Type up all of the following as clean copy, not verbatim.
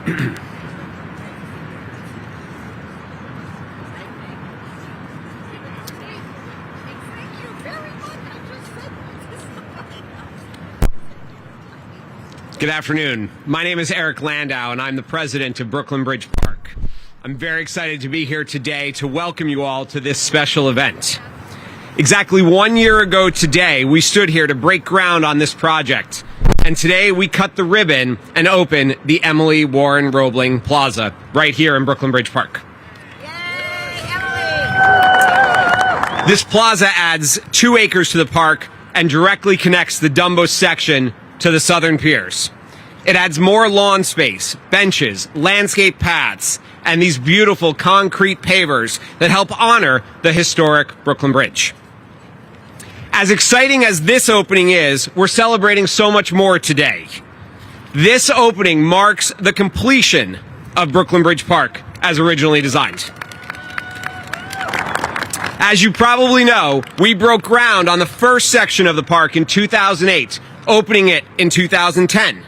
Good afternoon. My name is Eric Landau, and I'm the president of Brooklyn Bridge Park. I'm very excited to be here today to welcome you all to this special event. Exactly 1 year ago today, we stood here to break ground on this project. And today we cut the ribbon and open the Emily Warren Roebling Plaza right here in Brooklyn Bridge Park. Yay, Emily! This plaza adds 2 acres to the park and directly connects the Dumbo section to the southern piers. It adds more lawn space, benches, landscape paths, and these beautiful concrete pavers that help honor the historic Brooklyn Bridge. As exciting as this opening is, we're celebrating so much more today. This opening marks the completion of Brooklyn Bridge Park as originally designed. As you probably know, we broke ground on the first section of the park in 2008, opening it in 2010.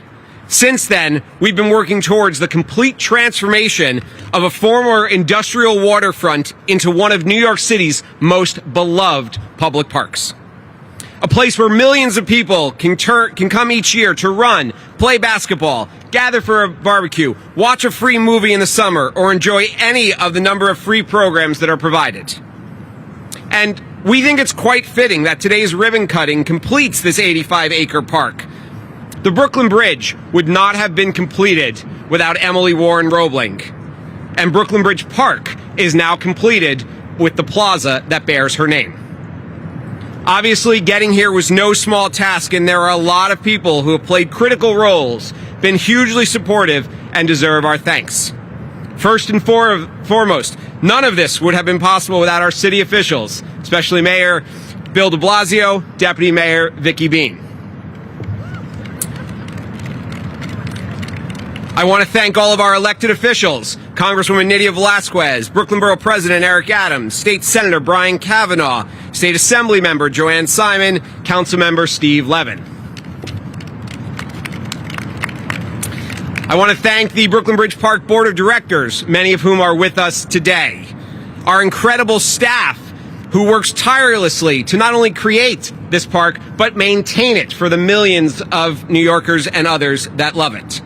Since then, we've been working towards the complete transformation of a former industrial waterfront into one of New York City's most beloved public parks. A place where millions of people can come each year to run, play basketball, gather for a barbecue, watch a free movie in the summer, or enjoy any of the number of free programs that are provided. And we think it's quite fitting that today's ribbon cutting completes this 85-acre park. The Brooklyn Bridge would not have been completed without Emily Warren Roebling. And Brooklyn Bridge Park is now completed with the plaza that bears her name. Obviously, getting here was no small task, and there are a lot of people who have played critical roles, been hugely supportive, and deserve our thanks. First and foremost, none of this would have been possible without our city officials, especially Mayor Bill de Blasio, Deputy Mayor Vicky Bean. I want to thank all of our elected officials, Congresswoman Nydia Velázquez, Brooklyn Borough President Eric Adams, State Senator Brian Kavanaugh, State Assembly Member Joanne Simon, Councilmember Steve Levin. I want to thank the Brooklyn Bridge Park Board of Directors, many of whom are with us today. Our incredible staff, who works tirelessly to not only create this park, but maintain it for the millions of New Yorkers and others that love it.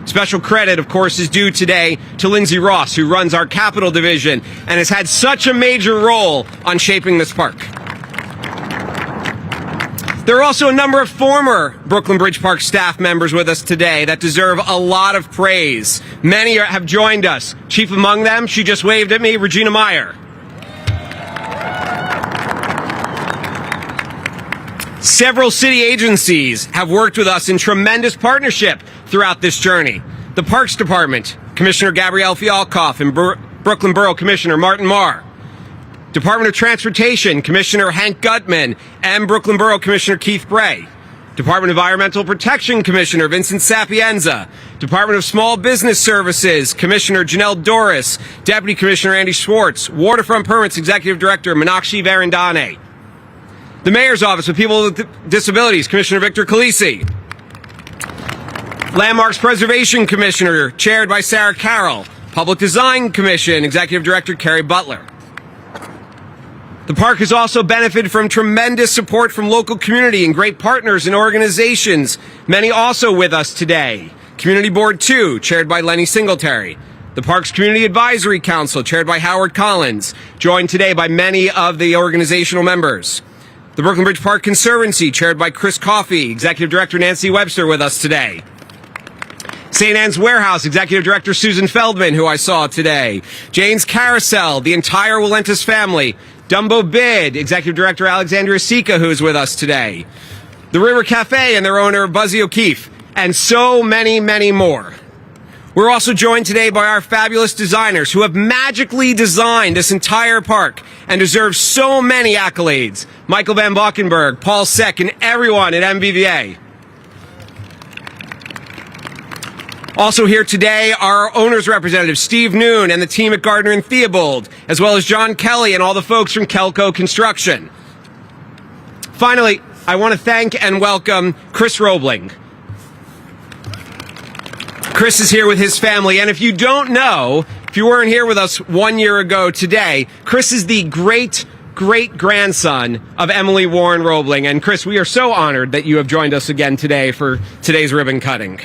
Special credit, of course, is due today to Lindsay Ross, who runs our Capital Division and has had such a major role on shaping this park. There are also a number of former Brooklyn Bridge Park staff members with us today that deserve a lot of praise. Many have joined us. Chief among them, she just waved at me, Regina Meyer. Several city agencies have worked with us in tremendous partnership throughout this journey. The Parks Department, Commissioner Gabrielle Fialkoff and Brooklyn Borough Commissioner Martin Marr. Department of Transportation, Commissioner Hank Gutman and Brooklyn Borough Commissioner Keith Bray. Department of Environmental Protection Commissioner Vincent Sapienza. Department of Small Business Services, Commissioner Janelle Doris. Deputy Commissioner Andy Schwartz. Waterfront Permits Executive Director Meenakshi Varandane. The Mayor's Office of People with Disabilities, Commissioner Victor Calisi. Landmarks Preservation Commissioner, chaired by Sarah Carroll. Public Design Commission, Executive Director Carrie Butler. The park has also benefited from tremendous support from local community and great partners and organizations, many also with us today. Community Board 2, chaired by Lenny Singletary. The Parks Community Advisory Council, chaired by Howard Collins, joined today by many of the organizational members. The Brooklyn Bridge Park Conservancy, chaired by Chris Coffey, Executive Director Nancy Webster with us today. St. Anne's Warehouse, Executive Director Susan Feldman, who I saw today. Jane's Carousel, the entire Willentis family. Dumbo Bid, Executive Director Alexandria Sika, who is with us today. The River Cafe and their owner, Buzzy O'Keefe. And so many, many more. We're also joined today by our fabulous designers who have magically designed this entire park and deserve so many accolades. Michael Van Valkenburg, Paul Seck, and everyone at MBVA. Also here today are our owner's representative, Steve Noon, and the team at Gardner and Theobald, as well as John Kelly and all the folks from Kelco Construction. Finally, I want to thank and welcome Chris Roebling. Chris is here with his family, and if you don't know, if you weren't here with us 1 year ago today, Chris is the great-grandson of Emily Warren Roebling. And Chris, we are so honored that you have joined us again today for today's ribbon cutting.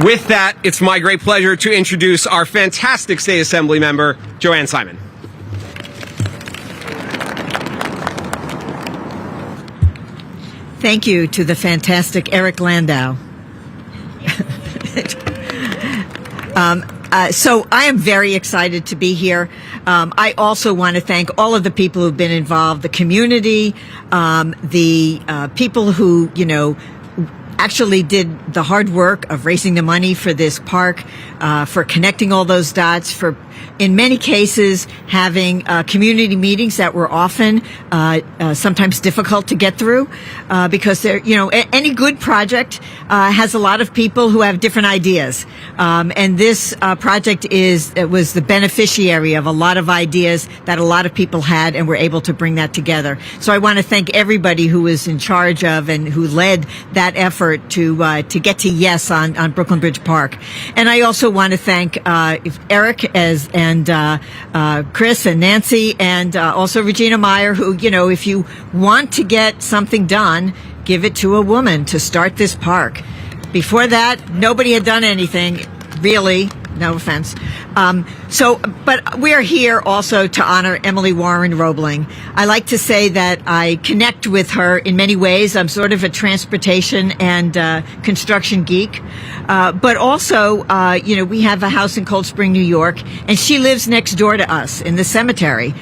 With that, it's my great pleasure to introduce our fantastic State Assembly member, Joanne Simon. Thank you to the fantastic Eric Landau. So I am very excited to be here. I also want to thank all of the people who've been involved, the community, the people who, actually did the hard work of raising the money for this park, for connecting all those dots, for, in many cases, having community meetings that were often sometimes difficult to get through, because any good project has a lot of people who have different ideas, and this project was the beneficiary of a lot of ideas that a lot of people had, and were able to bring that together. So I want to thank everybody who was in charge of and who led that effort to get to yes on Brooklyn Bridge Park. And I also want to thank Eric and Chris and Nancy and also Regina Meyer, who, if you want to get something done, give it to a woman to start this park. Before that, nobody had done anything, really. No offense. But we are here also to honor Emily Warren Roebling. I like to say that I connect with her in many ways. I'm sort of a transportation and construction geek. But also, we have a house in Cold Spring, New York, and she lives next door to us in the cemetery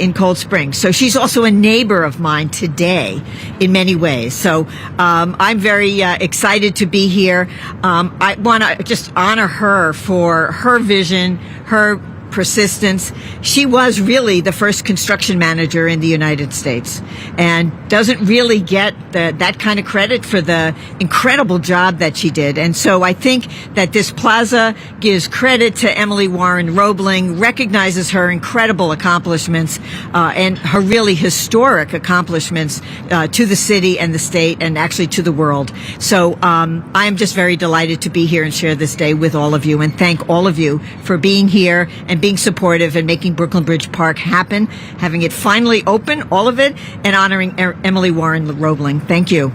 in Cold Spring. So she's also a neighbor of mine today in many ways. So I'm very excited to be here. I want to just honor her for her vision, her persistence. She was really the first construction manager in the United States, and doesn't really get that kind of credit for the incredible job that she did. And so I think that this plaza gives credit to Emily Warren Roebling, recognizes her incredible accomplishments and her really historic accomplishments to the city and the state, and actually to the world. So I am just very delighted to be here and share this day with all of you, and thank all of you for being here and being supportive and making Brooklyn Bridge Park happen, having it finally open, all of it, and honoring Emily Warren Roebling. Thank you.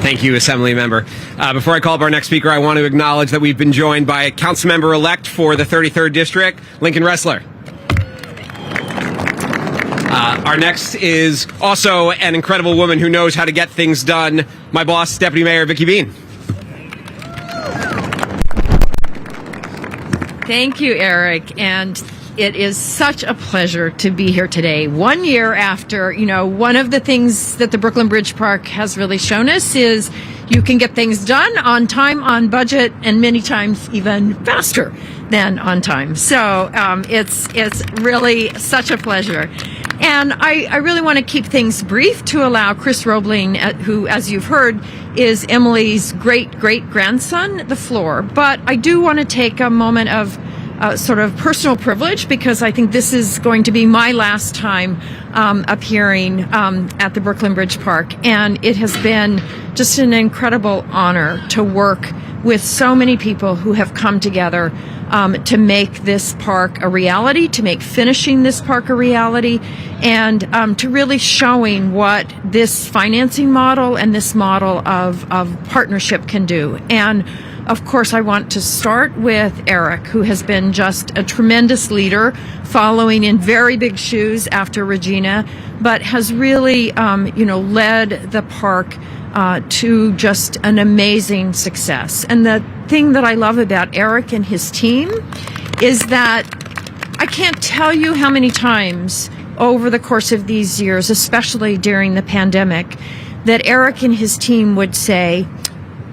Thank you, Assembly Member. Before I call up our next speaker, I want to acknowledge that we've been joined by a council member-elect for the 33rd District, Lincoln Ressler. Our next is also an incredible woman who knows how to get things done, my boss, Deputy Mayor Vicki Bean. Thank you, Eric, and it is such a pleasure to be here today. 1 year after, one of the things that the Brooklyn Bridge Park has really shown us is you can get things done on time, on budget, and many times even faster than on time. So it's really such a pleasure. And I really want to keep things brief to allow Chris Roebling, who, as you've heard, is Emily's great-great-grandson, the floor. But I do want to take a moment of sort of personal privilege, because I think this is going to be my last time appearing at the Brooklyn Bridge Park. And it has been just an incredible honor to work with so many people who have come together to make this park a reality, to make finishing this park a reality, and to really showing what this financing model and this model of partnership can do. And of course, I want to start with Eric, who has been just a tremendous leader, following in very big shoes after Regina, but has really, led the park to just an amazing success. And the thing that I love about Eric and his team is that I can't tell you how many times over the course of these years, especially during the pandemic, that Eric and his team would say,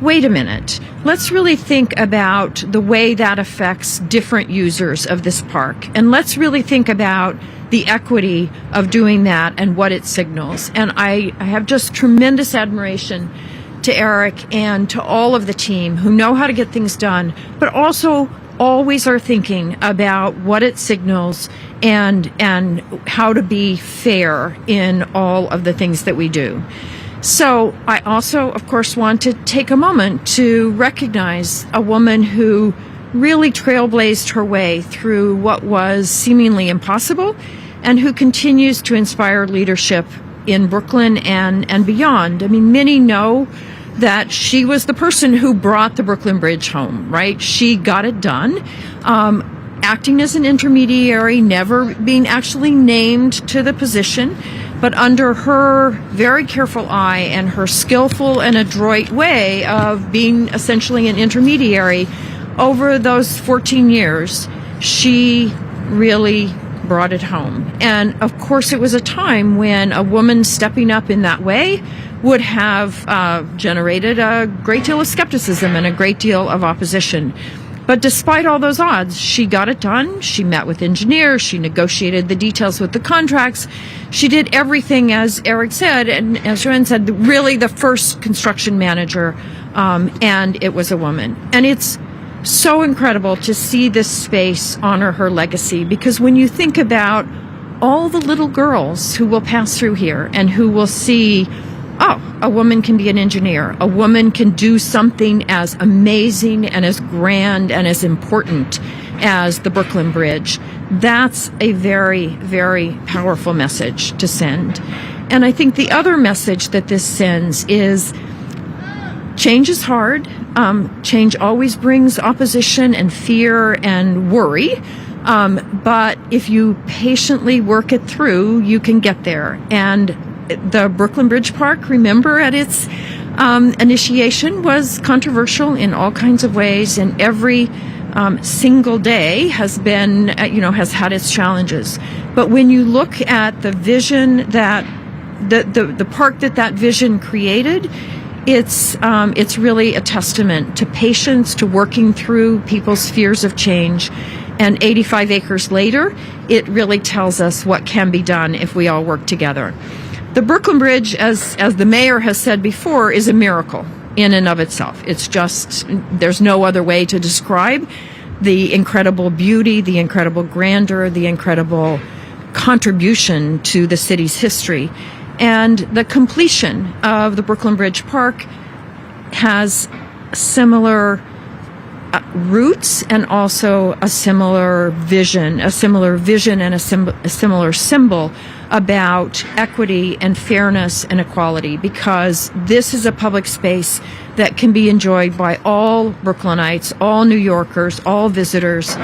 wait a minute, let's really think about the way that affects different users of this park. And let's really think about the equity of doing that and what it signals. And I have just tremendous admiration to Eric and to all of the team who know how to get things done, but also always are thinking about what it signals and how to be fair in all of the things that we do. So I also, of course, want to take a moment to recognize a woman who really trailblazed her way through what was seemingly impossible and who continues to inspire leadership in Brooklyn and beyond. I mean, many know that she was the person who brought the Brooklyn Bridge home, right? She got it done, acting as an intermediary, never being actually named to the position, but under her very careful eye and her skillful and adroit way of being essentially an intermediary, over those 14 years, she really brought it home. And of course, it was a time when a woman stepping up in that way would have generated a great deal of skepticism and a great deal of opposition. But despite all those odds, she got it done. She met with engineers. She negotiated the details with the contracts. She did everything, as Eric said, and as Joanne said, really the first construction manager, and it was a woman. And it's so incredible to see this space honor her legacy, because when you think about all the little girls who will pass through here and who will see, oh, a woman can be an engineer, a woman can do something as amazing and as grand and as important as the Brooklyn Bridge, that's a very, very powerful message to send. And I think the other message that this sends is change is hard. Change always brings opposition and fear and worry. But if you patiently work it through, you can get there. And the Brooklyn Bridge Park, remember, at its initiation was controversial in all kinds of ways, and every single day has been, has had its challenges. But when you look at the vision that the park that vision created, it's really a testament to patience, to working through people's fears of change. And 85 acres later, it really tells us what can be done if we all work together. The Brooklyn Bridge, as the mayor has said before, is a miracle in and of itself. It's just, there's no other way to describe the incredible beauty, the incredible grandeur, the incredible contribution to the city's history. And the completion of the Brooklyn Bridge Park has similar roots and also a similar vision and a similar symbol about equity and fairness and equality, because this is a public space that can be enjoyed by all Brooklynites, all New Yorkers, all visitors.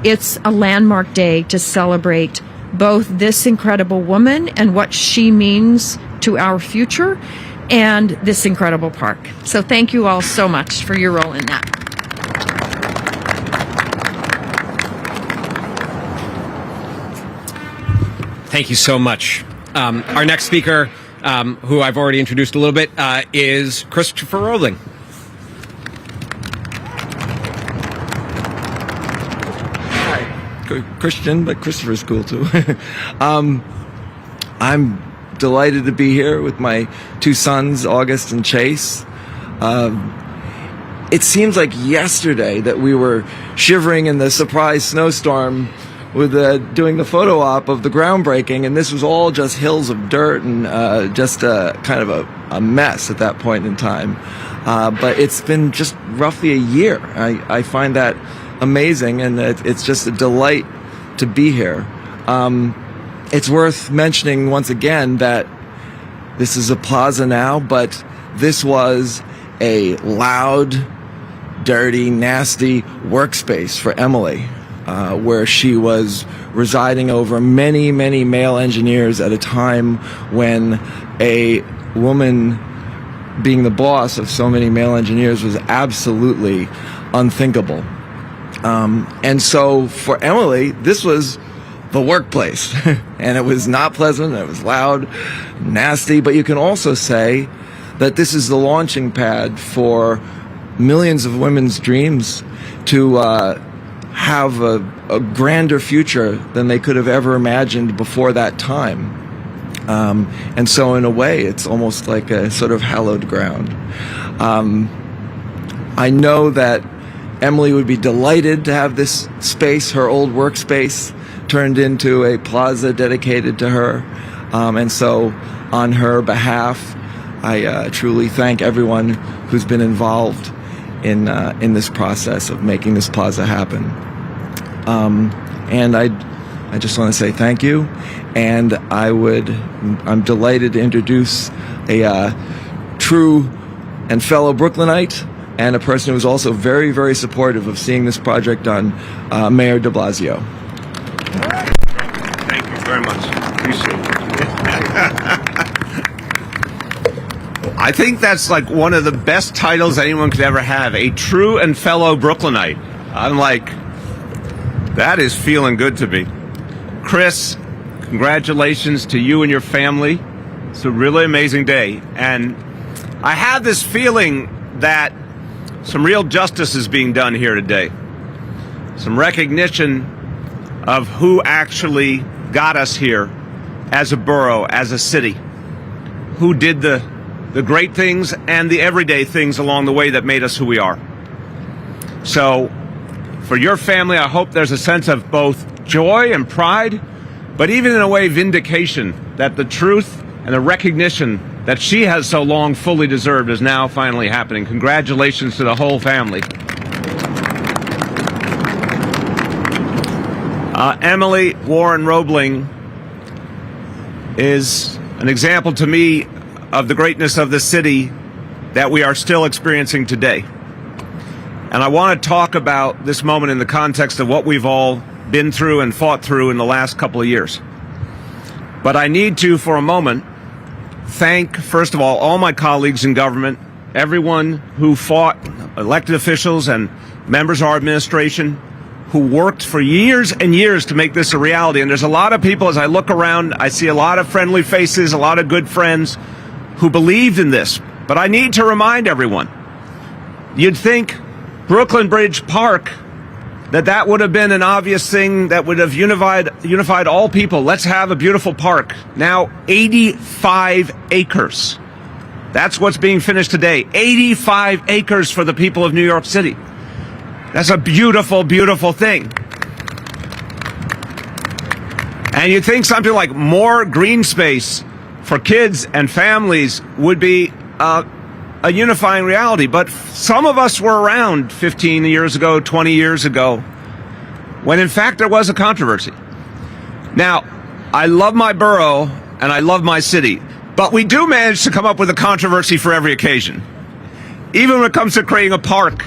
It's a landmark day to celebrate both this incredible woman and what she means to our future, and this incredible park. So thank you all so much for your role in that. Thank you so much. Our next speaker, who I've already introduced a little bit, is Christopher Roebling. Christian, but Christopher's cool too. I'm delighted to be here with my two sons, August and Chase. It seems like yesterday that we were shivering in the surprise snowstorm with doing the photo op of the groundbreaking, and this was all just hills of dirt and just kind of a mess at that point in time. But it's been just roughly a year. I find that amazing, and it's just a delight to be here. It's worth mentioning once again that this is a plaza now, but this was a loud, dirty, nasty workspace for Emily, where she was residing over many, many male engineers at a time when a woman being the boss of so many male engineers was absolutely unthinkable. And so for Emily, this was the workplace. And it was not pleasant, it was loud, nasty, but you can also say that this is the launching pad for millions of women's dreams to have a grander future than they could have ever imagined before that time. And so in a way, it's almost like a sort of hallowed ground. I know that Emily would be delighted to have this space, her old workspace, turned into a plaza dedicated to her. And so on her behalf, I truly thank everyone who's been involved in this process of making this plaza happen. And I just want to say thank you. And I'm delighted to introduce a true and fellow Brooklynite and a person who was also very, very supportive of seeing this project done, Mayor de Blasio. Thank you very much. Appreciate it. I think that's like one of the best titles anyone could ever have, a true and fellow Brooklynite. I'm like, that is feeling good to me. Chris, congratulations to you and your family. It's a really amazing day. And I have this feeling that some real justice is being done here today. Some recognition of who actually got us here as a borough, as a city, who did the great things and the everyday things along the way that made us who we are. So for your family, I hope there's a sense of both joy and pride, but even in a way vindication that the truth and the recognition that she has so long fully deserved is now finally happening. Congratulations to the whole family. Emily Warren Roebling is an example to me of the greatness of the city that we are still experiencing today. And I want to talk about this moment in the context of what we've all been through and fought through in the last couple of years. But I need to, for a moment, thank, first of all my colleagues in government, everyone who fought, elected officials and members of our administration, who worked for years and years to make this a reality. And there's a lot of people, as I look around, I see a lot of friendly faces, a lot of good friends who believed in this. But I need to remind everyone, you'd think Brooklyn Bridge Park, that would have been an obvious thing that would have unified all people. Let's have a beautiful park. Now 85 acres. That's what's being finished today. 85 acres for the people of New York City. That's a beautiful, beautiful thing. And you'd think something like more green space for kids and families would be a unifying reality. But some of us were around 15 years ago, 20 years ago, when in fact there was a controversy. Now, I love my borough and I love my city, but we do manage to come up with a controversy for every occasion. Even when it comes to creating a park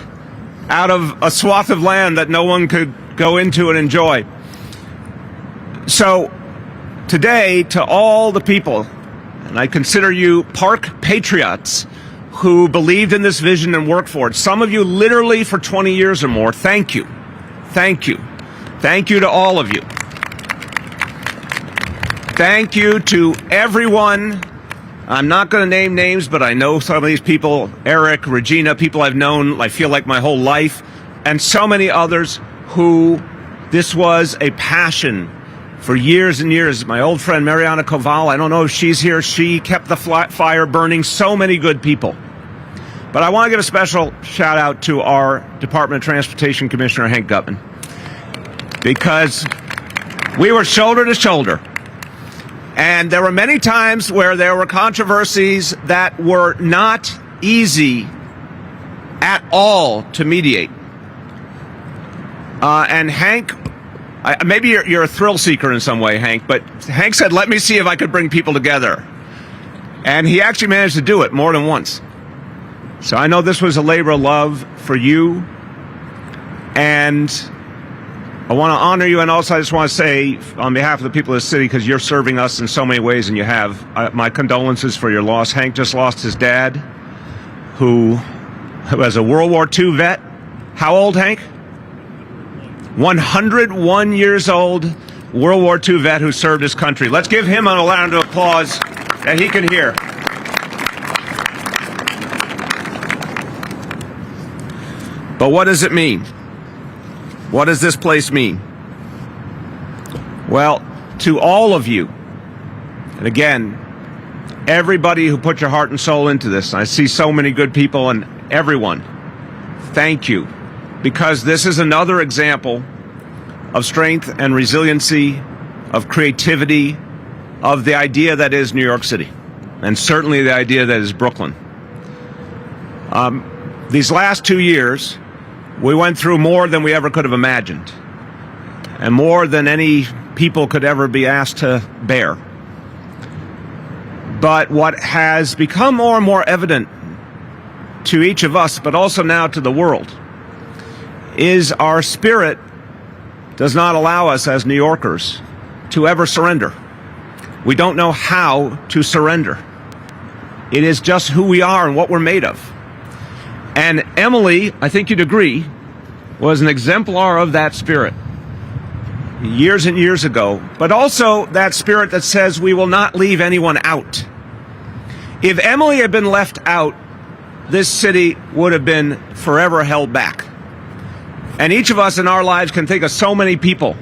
out of a swath of land that no one could go into and enjoy. So today, to all the people, and I consider you park patriots who believed in this vision and worked for it, some of you literally for 20 years or more, thank you. Thank you. Thank you to all of you. Thank you to everyone. I'm not going to name names, but I know some of these people, Eric, Regina, people I've known, I feel like my whole life, and so many others who this was a passion for years and years. My old friend Mariana Koval, I don't know if she's here, she kept the fire burning, so many good people. But I want to give a special shout out to our Department of Transportation Commissioner, Hank Gutman, because we were shoulder to shoulder. And there were many times where there were controversies that were not easy at all to mediate. And Hank, maybe you're a thrill seeker in some way, Hank, but Hank said, let me see if I could bring people together. And he actually managed to do it more than once. So I know this was a labor of love for you. And I want to honor you, and also I just want to say, on behalf of the people of the city, because you're serving us in so many ways, and you have, my condolences for your loss. Hank just lost his dad, who was a World War II vet. How old, Hank? 101 years old, World War II vet who served his country. Let's give him a round of applause that he can hear. But what does it mean? What does this place mean? Well, to all of you, and again, everybody who put your heart and soul into this, I see so many good people, and everyone, thank you. because this is another example of strength and resiliency, of creativity, of the idea that is New York City, and certainly the idea that is Brooklyn. These last 2 years, we went through more than we ever could have imagined, and more than any people could ever be asked to bear. But what has become more and more evident to each of us, but also now to the world, is our spirit does not allow us as New Yorkers to ever surrender. We don't know how to surrender. It is just who we are and what we're made of. And Emily, I think you'd agree, was an exemplar of that spirit years and years ago, but also that spirit that says we will not leave anyone out. If Emily had been left out, this city would have been forever held back. And each of us in our lives can think of so many people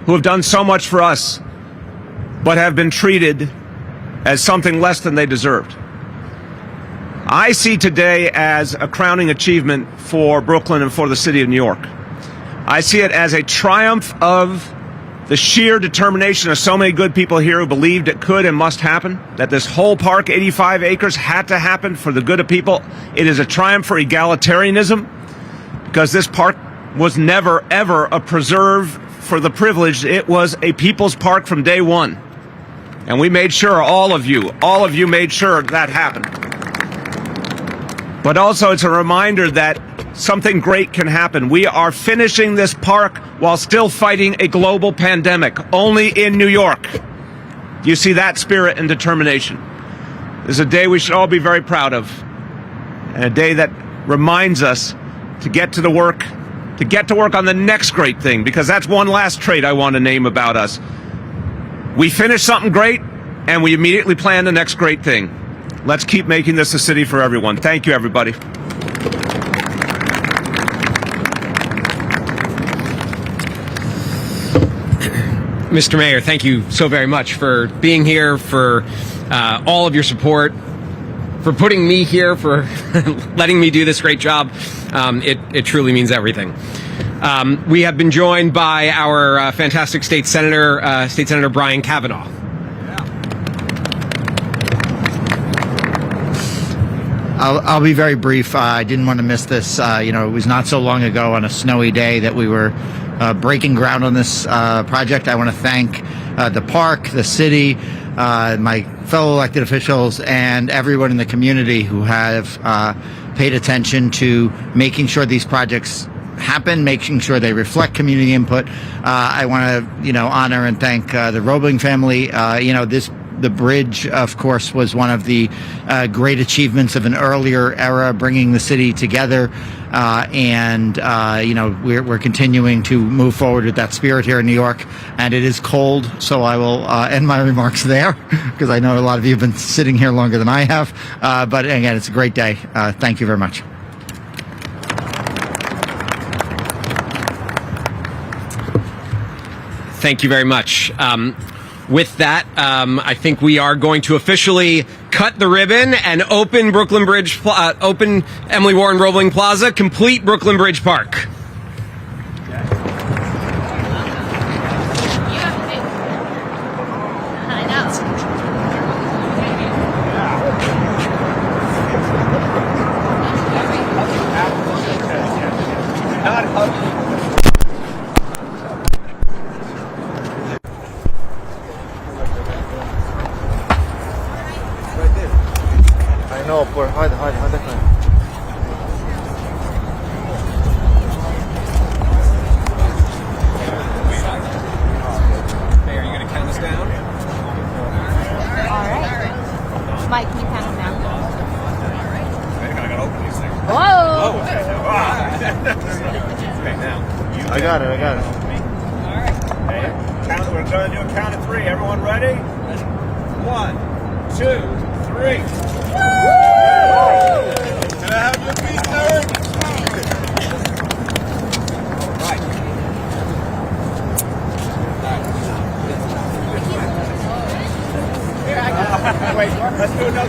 who have done so much for us, but have been treated as something less than they deserved. I see today as a crowning achievement for Brooklyn and for the city of New York. I see it as a triumph of the sheer determination of so many good people here who believed it could and must happen, that this whole park, 85 acres, had to happen for the good of people. It is a triumph for egalitarianism, because this park was never, ever a preserve for the privileged. It was a people's park from day one. And we made sure, all of you made sure that happened. But also it's a reminder that something great can happen. We are finishing this park while still fighting a global pandemic, only in New York. You see that spirit and determination. This is a day we should all be very proud of, and a day that reminds us to get to work on the next great thing, because that's one last trait I want to name about us. We finish something great, and we immediately plan the next great thing. Let's keep making this a city for everyone. Thank you, everybody. Mr. Mayor, thank you so very much for being here, for all of your support, for putting me here, for letting me do this great job. It truly means everything. We have been joined by our fantastic State Senator Brian Kavanaugh. I'll be very brief. I didn't want to miss this. It was not so long ago on a snowy day that we were breaking ground on this project. I want to thank the park, the city, my fellow elected officials, and everyone in the community who have paid attention to making sure these projects happen, making sure they reflect community input. I want to, honor and thank the Roebling family. The bridge, of course, was one of the great achievements of an earlier era, bringing the city together. We're continuing to move forward with that spirit here in New York. And it is cold, so I will end my remarks there, because I know a lot of you have been sitting here longer than I have. But again, it's a great day. Thank you very much. Thank you very much. With that, I think we are going to officially cut the ribbon and open open Emily Warren Roebling Plaza, complete Brooklyn Bridge Park. No, hide. Mayor, you gonna count us down? All right. Mike, can you count us down? I gotta open these things. Whoa! Okay, now. I got it. We're going to do a count of three. Everyone ready? 1, 2, 3. Can I have your piece?